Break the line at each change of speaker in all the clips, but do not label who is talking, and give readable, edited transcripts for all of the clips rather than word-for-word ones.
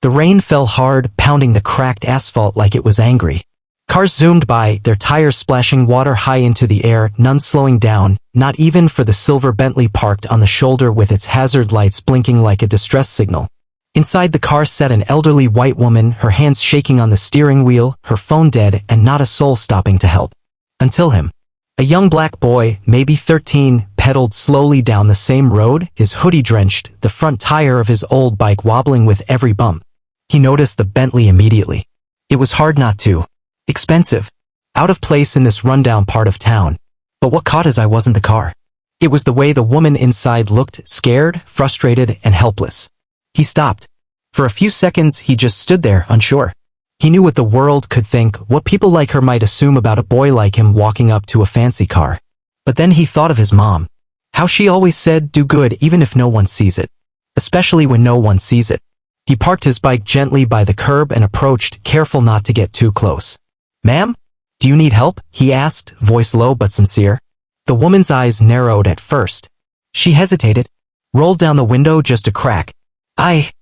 The rain fell hard, pounding the cracked asphalt like it was angry. Cars zoomed by, their tires splashing water high into the air, none slowing down, not even for the silver Bentley parked on the shoulder with its hazard lights blinking like a distress signal. Inside the car sat an elderly white woman, her hands shaking on the steering wheel, her phone dead, and not a soul stopping to help. Until him. A young black boy, maybe 13, pedaled slowly down the same road, his hoodie drenched, the front tire of his old bike wobbling with every bump. He noticed the Bentley immediately. It was hard not to. Expensive. Out of place in this rundown part of town. But what caught his eye wasn't the car. It was the way the woman inside looked, scared, frustrated, and helpless. He stopped. For a few seconds, he just stood there, unsure. He knew what the world could think, what people like her might assume about a boy like him walking up to a fancy car. But then he thought of his mom. How she always said, do good even if no one sees it. Especially when no one sees it. He parked his bike gently by the curb and approached, careful not to get too close. "Ma'am? Do you need help?" he asked, voice low but sincere. The woman's eyes narrowed at first. She hesitated, rolled down the window just a crack. I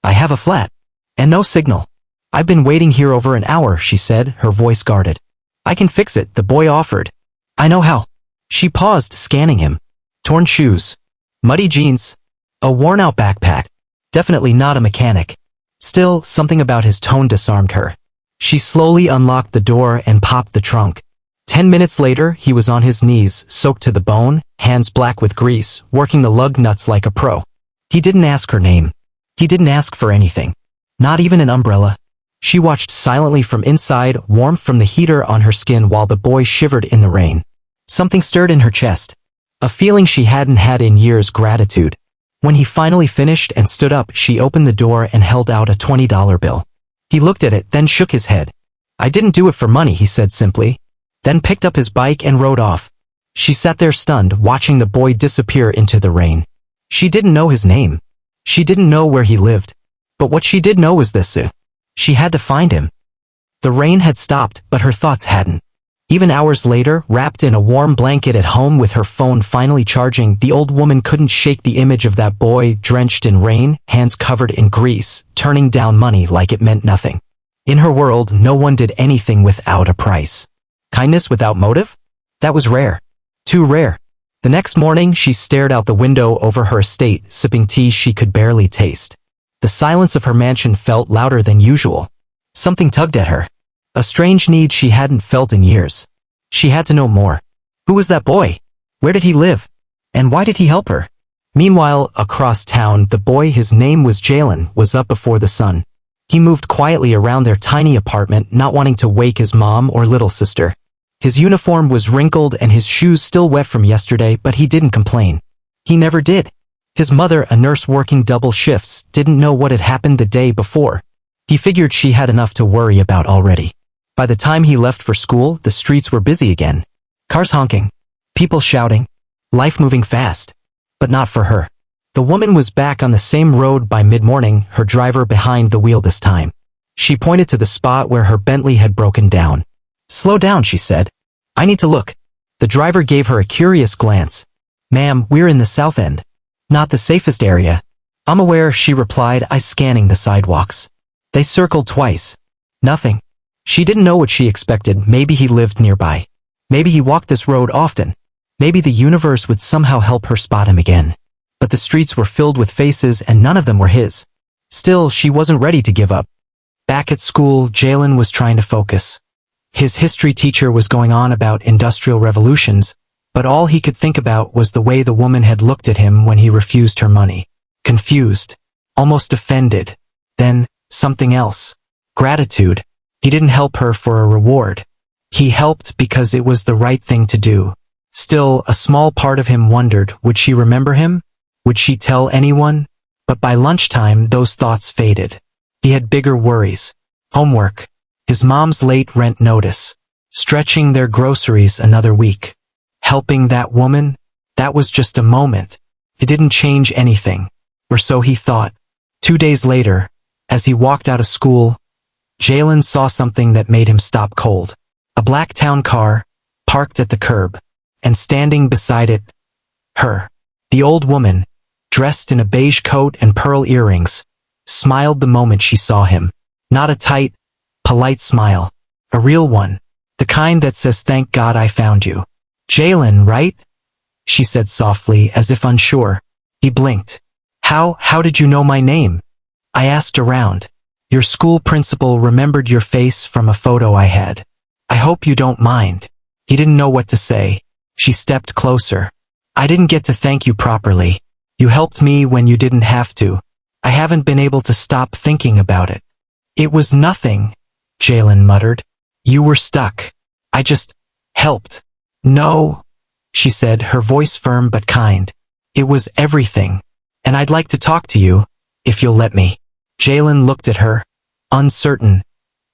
have a flat. And no signal. "I've been waiting here over an hour," she said, her voice guarded. "I can fix it," the boy offered. "I know how." She paused, scanning him. Torn shoes. Muddy jeans. A worn-out backpack. Definitely not a mechanic. Still, something about his tone disarmed her. She slowly unlocked the door and popped the trunk. 10 minutes later, he was on his knees, soaked to the bone, hands black with grease, working the lug nuts like a pro. He didn't ask her name. He didn't ask for anything. Not even an umbrella. She watched silently from inside, warmth from the heater on her skin while the boy shivered in the rain. Something stirred in her chest. A feeling she hadn't had in years, gratitude. When he finally finished and stood up, she opened the door and held out a $20 bill. He looked at it, then shook his head. "I didn't do it for money," he said simply. Then picked up his bike and rode off. She sat there stunned, watching the boy disappear into the rain. She didn't know his name. She didn't know where he lived. But what she did know was this. She had to find him. The rain had stopped, but her thoughts hadn't. Even hours later, wrapped in a warm blanket at home with her phone finally charging, the old woman couldn't shake the image of that boy, drenched in rain, hands covered in grease, turning down money like it meant nothing. In her world, no one did anything without a price. Kindness without motive? That was rare. Too rare. The next morning, she stared out the window over her estate, sipping tea she could barely taste. The silence of her mansion felt louder than usual. Something tugged at her. A strange need she hadn't felt in years. She had to know more. Who was that boy? Where did he live? And why did he help her? Meanwhile, across town, the boy, his name was Jalen, was up before the sun. He moved quietly around their tiny apartment, not wanting to wake his mom or little sister. His uniform was wrinkled and his shoes still wet from yesterday, but he didn't complain. He never did. His mother, a nurse working double shifts, didn't know what had happened the day before. He figured she had enough to worry about already. By the time he left for school, the streets were busy again. Cars honking. People shouting. Life moving fast. But not for her. The woman was back on the same road by mid-morning, her driver behind the wheel this time. She pointed to the spot where her Bentley had broken down. "Slow down," she said. "I need to look." The driver gave her a curious glance. "Ma'am, we're in the south end. Not the safest area." "I'm aware," she replied, eyes scanning the sidewalks. They circled twice. Nothing. She didn't know what she expected. Maybe he lived nearby. Maybe he walked this road often. Maybe the universe would somehow help her spot him again. But the streets were filled with faces and none of them were his. Still, she wasn't ready to give up. Back at school, Jalen was trying to focus. His history teacher was going on about industrial revolutions, but all he could think about was the way the woman had looked at him when he refused her money. Confused. Almost offended. Then, something else. Gratitude. He didn't help her for a reward. He helped because it was the right thing to do. Still, a small part of him wondered, would she remember him? Would she tell anyone? But by lunchtime, those thoughts faded. He had bigger worries. Homework. His mom's late rent notice. Stretching their groceries another week. Helping that woman? That was just a moment. It didn't change anything. Or so he thought. 2 days later, as he walked out of school, Jalen saw something that made him stop cold. A black town car, parked at the curb, and standing beside it, her. The old woman, dressed in a beige coat and pearl earrings, smiled the moment she saw him. Not a tight, polite smile. A real one. The kind that says, "Thank God I found you." "Jalen, right?" she said softly, as if unsure. He blinked. How did you know my name?" "I asked around. Your school principal remembered your face from a photo I had. I hope you don't mind." He didn't know what to say. She stepped closer. "I didn't get to thank you properly. You helped me when you didn't have to. I haven't been able to stop thinking about it." "It was nothing," Jalen muttered. "You were stuck. I just helped." "No," she said, her voice firm but kind. "It was everything. And I'd like to talk to you, if you'll let me." Jalen looked at her, uncertain,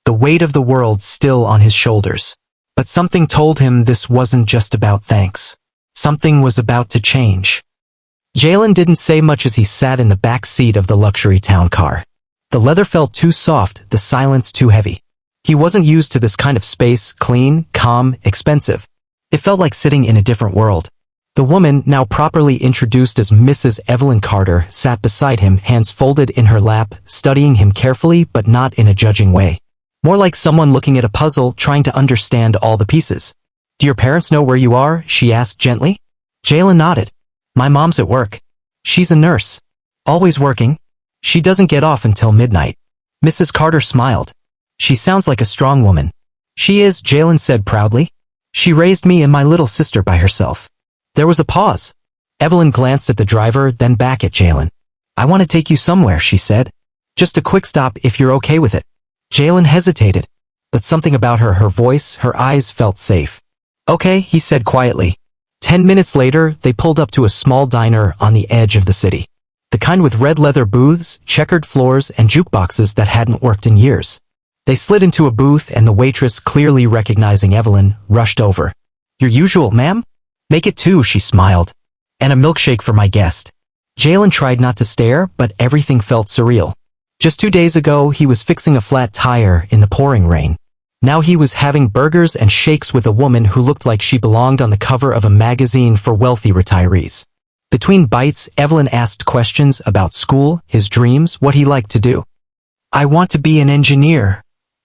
the weight of the world still on his shoulders. But something told him this wasn't just about thanks. Something was about to change. Jalen didn't say much as he sat in the back seat of the luxury town car. The leather felt too soft, the silence too heavy. He wasn't used to this kind of space, clean, calm, expensive. It felt like sitting in a different world. The woman, now properly introduced as Mrs. Evelyn Carter, sat beside him, hands folded in her lap, studying him carefully but not in a judging way. More like someone looking at a puzzle, trying to understand all the pieces. "Do your parents know where you are?" she asked gently. Jalen nodded. "My mom's at work. She's a nurse. Always working. She doesn't get off until midnight." Mrs. Carter smiled. "She sounds like a strong woman." "She is," Jalen said proudly. "She raised me and my little sister by herself." There was a pause. Evelyn glanced at the driver, then back at Jalen. "I want to take you somewhere," she said. "Just a quick stop if you're okay with it." Jalen hesitated, but something about her voice, her eyes felt safe. "Okay," he said quietly. 10 minutes later, they pulled up to a small diner on the edge of the city. The kind with red leather booths, checkered floors, and jukeboxes that hadn't worked in years. They slid into a booth and the waitress, clearly recognizing Evelyn, rushed over. "Your usual, ma'am?" "Make it 2, she smiled. "And a milkshake for my guest." Jalen tried not to stare, but everything felt surreal. Just 2 days ago, he was fixing a flat tire in the pouring rain. Now he was having burgers and shakes with a woman who looked like she belonged on the cover of a magazine for wealthy retirees. Between bites, Evelyn asked questions about school, his dreams, what he liked to do. "I want to be an engineer,"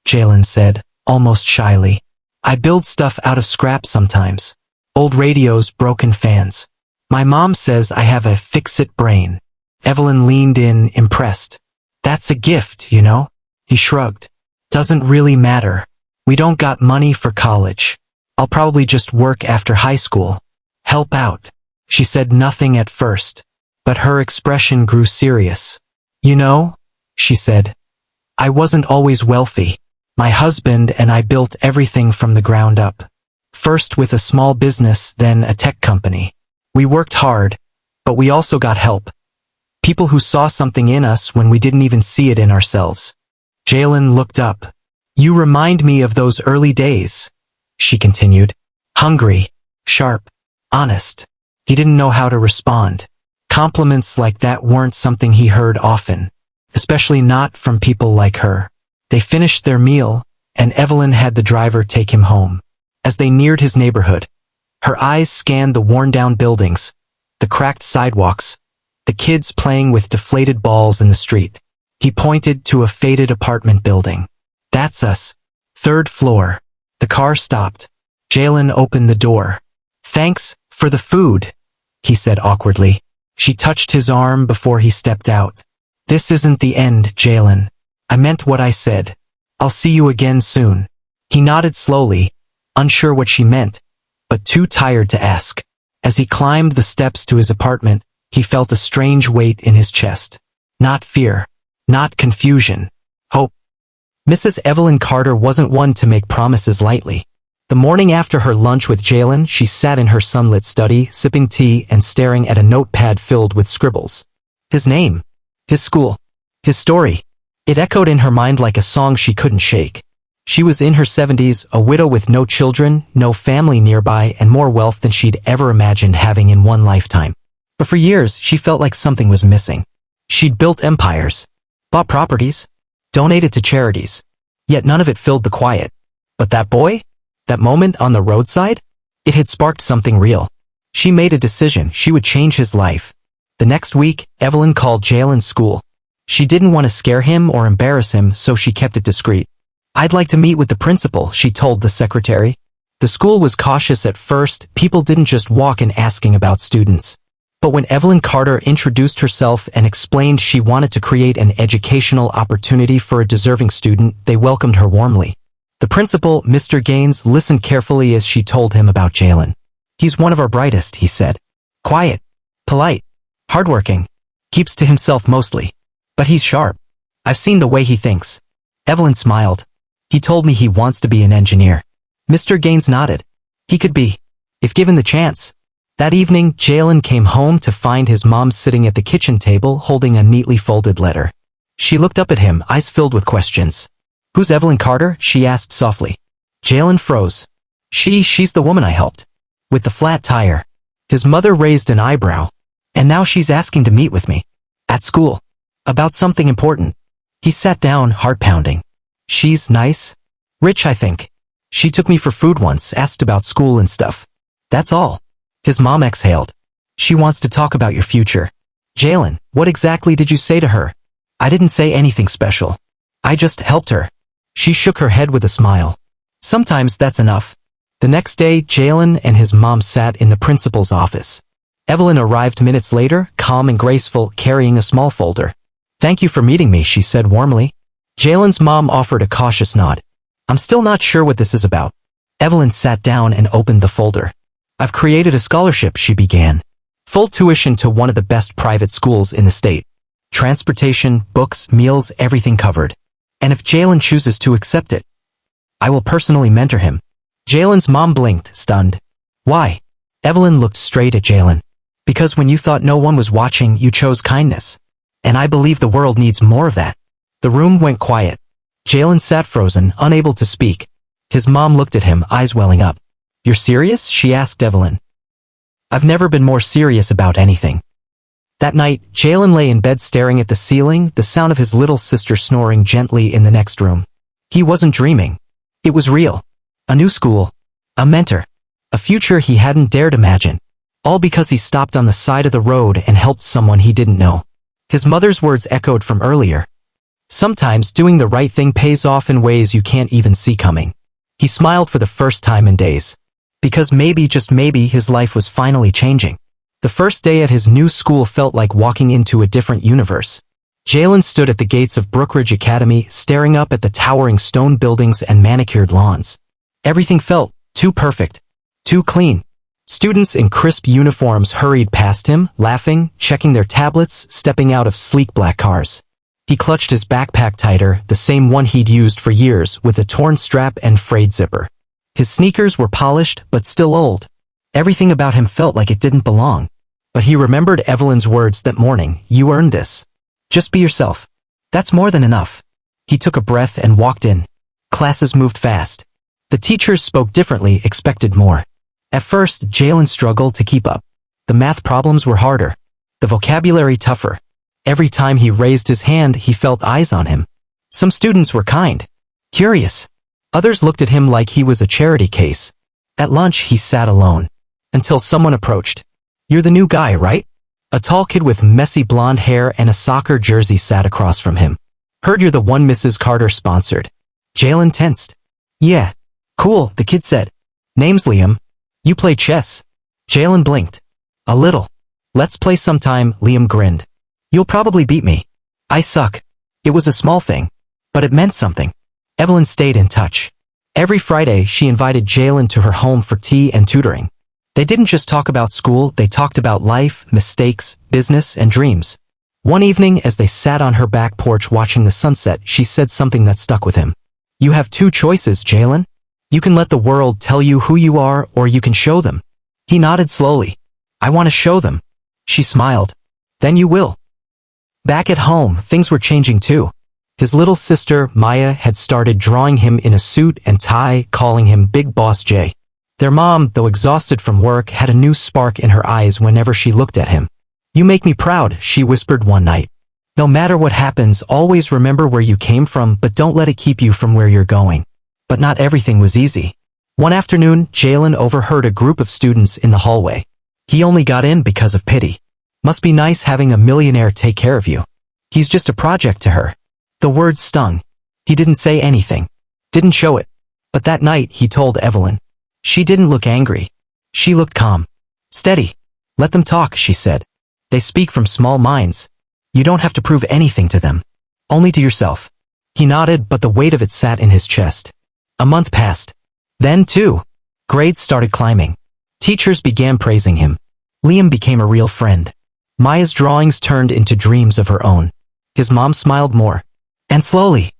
Jalen said, almost shyly. "I build stuff out of scrap sometimes. Old radios, broken fans. My mom says I have a fix-it brain." Evelyn leaned in, impressed. "That's a gift, you know?" He shrugged. "Doesn't really matter. We don't got money for college. I'll probably just work after high school. Help out." She said nothing at first, but her expression grew serious. "You know," she said, "I wasn't always wealthy. My husband and I built everything from the ground up. First with a small business, then a tech company. We worked hard, but we also got help. People who saw something in us when we didn't even see it in ourselves." Jalen looked up. "You remind me of those early days," she continued. "Hungry, sharp, honest." He didn't know how to respond. Compliments like that weren't something he heard often, especially not from people like her. They finished their meal, and Evelyn had the driver take him home. As they neared his neighborhood, her eyes scanned the worn-down buildings, the cracked sidewalks, the kids playing with deflated balls in the street. He pointed to a faded apartment building. "That's us. 3rd floor." The car stopped. Jalen opened the door. "Thanks for the food," he said awkwardly. She touched his arm before he stepped out. "This isn't the end, Jalen. I meant what I said. I'll see you again soon." He nodded slowly, unsure what she meant, but too tired to ask. As he climbed the steps to his apartment, he felt a strange weight in his chest. Not fear, not confusion, hope. Mrs. Evelyn Carter wasn't one to make promises lightly. The morning after her lunch with Jalen, she sat in her sunlit study, sipping tea and staring at a notepad filled with scribbles. His name, his school, his story. It echoed in her mind like a song she couldn't shake. She was in her 70s, a widow with no children, no family nearby, and more wealth than she'd ever imagined having in one lifetime. But for years, she felt like something was missing. She'd built empires, bought properties, donated to charities, yet none of it filled the quiet. But that boy? That moment on the roadside? It had sparked something real. She made a decision. She would change his life. The next week, Evelyn called Jalen's school. She didn't want to scare him or embarrass him, so she kept it discreet. "I'd like to meet with the principal," she told the secretary. The school was cautious at first. People didn't just walk in asking about students. But when Evelyn Carter introduced herself and explained she wanted to create an educational opportunity for a deserving student, they welcomed her warmly. The principal, Mr. Gaines, listened carefully as she told him about Jalen. "He's one of our brightest," he said. "Quiet, polite, hardworking, keeps to himself mostly. But he's sharp. I've seen the way he thinks." Evelyn smiled. "He told me he wants to be an engineer." Mr. Gaines nodded. "He could be, if given the chance." That evening, Jalen came home to find his mom sitting at the kitchen table holding a neatly folded letter. She looked up at him, eyes filled with questions. "Who's Evelyn Carter?" she asked softly. Jalen froze. She's the woman I helped. With the flat tire." His mother raised an eyebrow. "And now she's asking to meet with me. At school. About something important." He sat down, heart pounding. "She's nice. Rich, I think. She took me for food once, asked about school and stuff. That's all." His mom exhaled. "She wants to talk about your future." "Jalen, what exactly did you say to her?" "I didn't say anything special. I just helped her." She shook her head with a smile. "Sometimes that's enough." The next day, Jalen and his mom sat in the principal's office. Evelyn arrived minutes later, calm and graceful, carrying a small folder. "Thank you for meeting me," she said warmly. Jalen's mom offered a cautious nod. "I'm still not sure what this is about." Evelyn sat down and opened the folder. "I've created a scholarship," she began. "Full tuition to one of the best private schools in the state. Transportation, books, meals, everything covered. And if Jalen chooses to accept it, I will personally mentor him." Jalen's mom blinked, stunned. "Why?" Evelyn looked straight at Jalen. "Because when you thought no one was watching, you chose kindness. And I believe the world needs more of that." The room went quiet. Jalen sat frozen, unable to speak. His mom looked at him, eyes welling up. "You're serious?" she asked Evelyn. "I've never been more serious about anything." That night, Jalen lay in bed staring at the ceiling, the sound of his little sister snoring gently in the next room. He wasn't dreaming. It was real. A new school. A mentor. A future he hadn't dared imagine. All because he stopped on the side of the road and helped someone he didn't know. His mother's words echoed from earlier. Sometimes doing the right thing pays off in ways you can't even see coming. He smiled for the first time in days. Because maybe, just maybe, his life was finally changing. The first day at his new school felt like walking into a different universe. Jalen stood at the gates of Brookridge Academy, staring up at the towering stone buildings and manicured lawns. Everything felt too perfect, too clean. Students in crisp uniforms hurried past him, laughing, checking their tablets, stepping out of sleek black cars. He clutched his backpack tighter, the same one he'd used for years, with a torn strap and frayed zipper. His sneakers were polished, but still old. Everything about him felt like it didn't belong. But he remembered Evelyn's words that morning, "You earned this. Just be yourself. That's more than enough." He took a breath and walked in. Classes moved fast. The teachers spoke differently, expected more. At first, Jalen struggled to keep up. The math problems were harder. The vocabulary tougher. Every time he raised his hand, he felt eyes on him. Some students were kind, curious. Others looked at him like he was a charity case. At lunch, he sat alone. Until someone approached. "You're the new guy, right?" A tall kid with messy blonde hair and a soccer jersey sat across from him. "Heard you're the one Mrs. Carter sponsored." Jalen tensed. "Yeah. Cool," the kid said. "Name's Liam. You play chess?" Jalen blinked. "A little." "Let's play sometime," Liam grinned. "You'll probably beat me. I suck." It was a small thing, but it meant something. Evelyn stayed in touch. Every Friday, she invited Jalen to her home for tea and tutoring. They didn't just talk about school, they talked about life, mistakes, business, and dreams. One evening, as they sat on her back porch watching the sunset, she said something that stuck with him. "You have two choices, Jalen. You can let the world tell you who you are, or you can show them." He nodded slowly. "I want to show them." She smiled. "Then you will." Back at home, things were changing too. His little sister, Maya, had started drawing him in a suit and tie, calling him Big Boss J. Their mom, though exhausted from work, had a new spark in her eyes whenever she looked at him. "You make me proud," she whispered one night. "No matter what happens, always remember where you came from, but don't let it keep you from where you're going." But not everything was easy. One afternoon, Jalen overheard a group of students in the hallway. He only got in because of pity. "Must be nice having a millionaire take care of you." He's just a project to her. The words stung. He didn't say anything. Didn't show it. But that night, he told Evelyn. She didn't look angry. She looked calm. Steady. Let them talk, she said. They speak from small minds. You don't have to prove anything to them. Only to yourself. He nodded, but the weight of it sat in his chest. A month passed. Then, too, grades started climbing. Teachers began praising him. Liam became a real friend. Maya's drawings turned into dreams of her own. His mom smiled more. And slowly,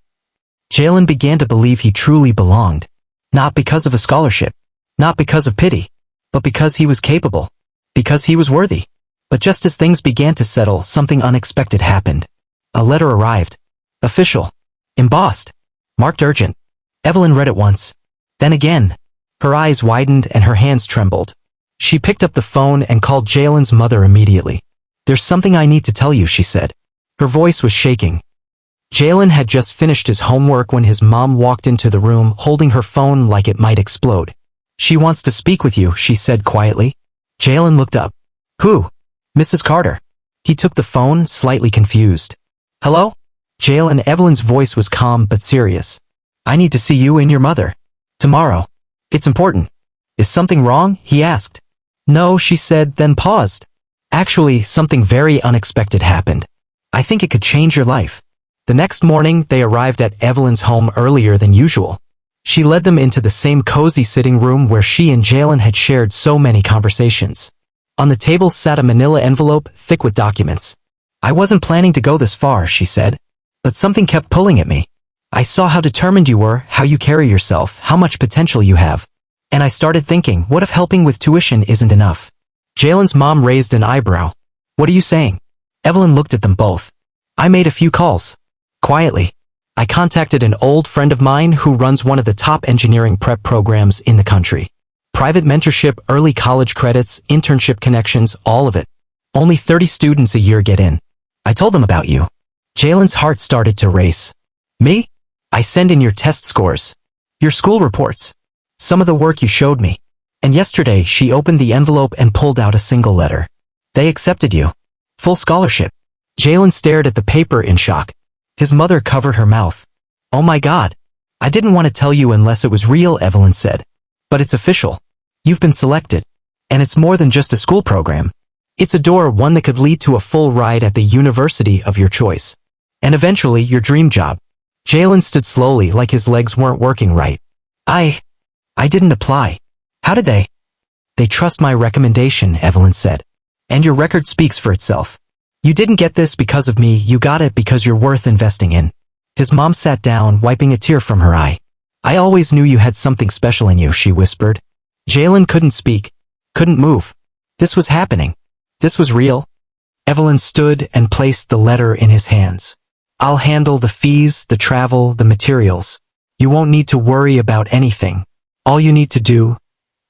Jalen began to believe he truly belonged. Not because of a scholarship. Not because of pity. But because he was capable. Because he was worthy. But just as things began to settle, something unexpected happened. A letter arrived. Official. Embossed. Marked urgent. Evelyn read it once. Then again. Her eyes widened and her hands trembled. She picked up the phone and called Jalen's mother immediately. There's something I need to tell you, she said. Her voice was shaking. Jalen had just finished his homework when his mom walked into the room holding her phone like it might explode. She wants to speak with you, she said quietly. Jalen looked up. Who? Mrs. Carter. He took the phone, slightly confused. Hello? Jalen. Evelyn's voice was calm but serious. I need to see you and your mother. Tomorrow. It's important. Is something wrong? He asked. No, she said, then paused. Actually, something very unexpected happened. I think it could change your life. The next morning, they arrived at Evelyn's home earlier than usual. She led them into the same cozy sitting room where she and Jalen had shared so many conversations. On the table sat a manila envelope, thick with documents. I wasn't planning to go this far, she said. But something kept pulling at me. I saw how determined you were, how you carry yourself, how much potential you have. And I started thinking, what if helping with tuition isn't enough? Jalen's mom raised an eyebrow. What are you saying? Evelyn looked at them both. I made a few calls. Quietly. I contacted an old friend of mine who runs one of the top engineering prep programs in the country. Private mentorship, early college credits, internship connections, all of it. Only 30 students a year get in. I told them about you. Jalen's heart started to race. Me? I send in your test scores. Your school reports. Some of the work you showed me. And yesterday, she opened the envelope and pulled out a single letter. They accepted you. Full scholarship. Jalen stared at the paper in shock. His mother covered her mouth. Oh my God. I didn't want to tell you unless it was real, Evelyn said. But it's official. You've been selected. And it's more than just a school program. It's a door, one that could lead to a full ride at the university of your choice. And eventually, your dream job. Jalen stood slowly like his legs weren't working right. I didn't apply. How did they? They trust my recommendation, Evelyn said. And your record speaks for itself. You didn't get this because of me, you got it because you're worth investing in. His mom sat down, wiping a tear from her eye. I always knew you had something special in you, she whispered. Jalen couldn't speak, couldn't move. This was happening. This was real. Evelyn stood and placed the letter in his hands. I'll handle the fees, the travel, the materials. You won't need to worry about anything. All you need to do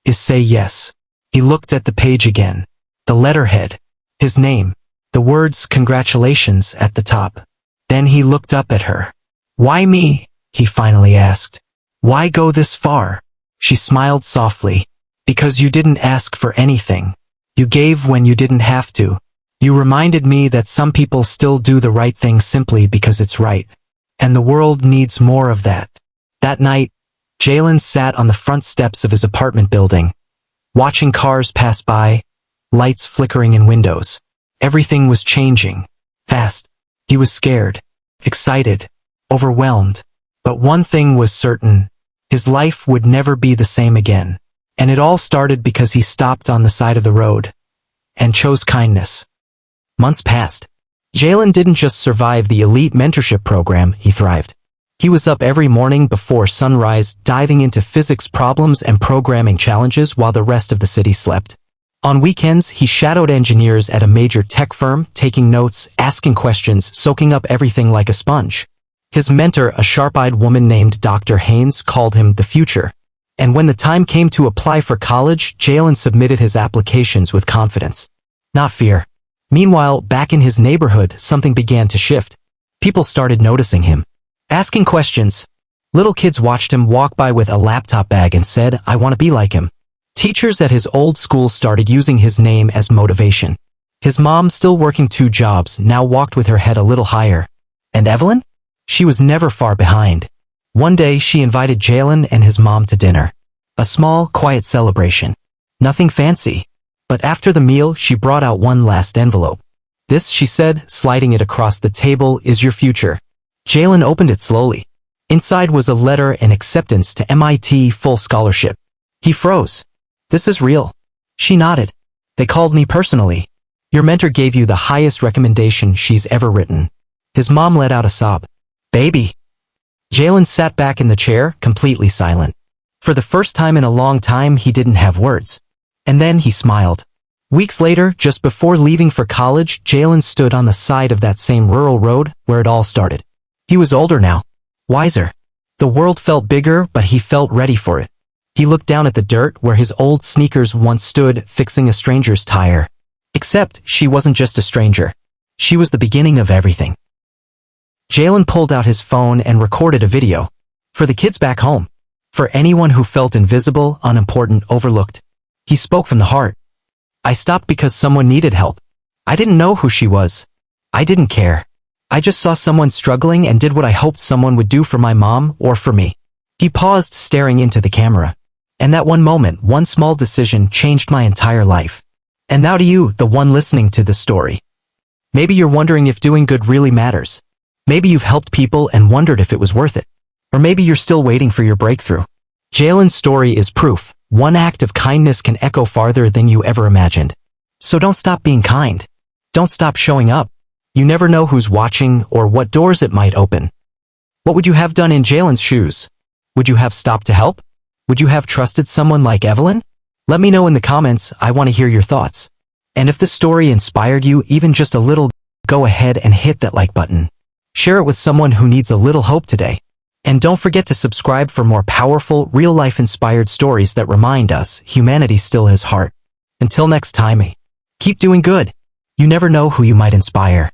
is say yes. He looked at the page again. The letterhead. His name. The words congratulations at the top. Then he looked up at her. Why me? He finally asked. Why go this far? She smiled softly. Because you didn't ask for anything. You gave when you didn't have to. You reminded me that some people still do the right thing simply because it's right. And the world needs more of that. That night, Jalen sat on the front steps of his apartment building, watching cars pass by, lights flickering in windows. Everything was changing. Fast. He was scared, excited, overwhelmed. But one thing was certain. His life would never be the same again. And it all started because he stopped on the side of the road and chose kindness. Months passed. Jalen didn't just survive the elite mentorship program, he thrived. He was up every morning before sunrise, diving into physics problems and programming challenges while the rest of the city slept. On weekends, he shadowed engineers at a major tech firm, taking notes, asking questions, soaking up everything like a sponge. His mentor, a sharp-eyed woman named Dr. Haynes, called him the future. And when the time came to apply for college, Jalen submitted his applications with confidence, not fear. Meanwhile, back in his neighborhood, something began to shift. People started noticing him, asking questions. Little kids watched him walk by with a laptop bag and said, I want to be like him. Teachers at his old school started using his name as motivation. His mom, still working 2 jobs, now walked with her head a little higher. And Evelyn? She was never far behind. One day she invited Jalen and his mom to dinner. A small, quiet celebration. Nothing fancy. But after the meal, she brought out one last envelope. "This," she said, sliding it across the table, "is your future." Jalen opened it slowly. Inside was a letter and acceptance to MIT full scholarship. He froze. "This is real." She nodded. "They called me personally. Your mentor gave you the highest recommendation she's ever written." His mom let out a sob. "Baby." Jalen sat back in the chair, completely silent. For the first time in a long time, he didn't have words. And then he smiled. Weeks later, just before leaving for college, Jalen stood on the side of that same rural road where it all started. He was older now. Wiser. The world felt bigger, but he felt ready for it. He looked down at the dirt where his old sneakers once stood, fixing a stranger's tire. Except, she wasn't just a stranger. She was the beginning of everything. Jalen pulled out his phone and recorded a video. For the kids back home. For anyone who felt invisible, unimportant, overlooked. He spoke from the heart. "I stopped because someone needed help. I didn't know who she was. I didn't care. I just saw someone struggling and did what I hoped someone would do for my mom or for me." He paused, staring into the camera. "And that one moment, one small decision, changed my entire life." And now to you, the one listening to this story. Maybe you're wondering if doing good really matters. Maybe you've helped people and wondered if it was worth it. Or maybe you're still waiting for your breakthrough. Jalen's story is proof. One act of kindness can echo farther than you ever imagined. So don't stop being kind. Don't stop showing up. You never know who's watching or what doors it might open. What would you have done in Jalen's shoes? Would you have stopped to help? Would you have trusted someone like Evelyn? Let me know in the comments. I want to hear your thoughts. And if this story inspired you even just a little, go ahead and hit that like button. Share it with someone who needs a little hope today. And don't forget to subscribe for more powerful, real-life inspired stories that remind us humanity still has heart. Until next time, keep doing good. You never know who you might inspire.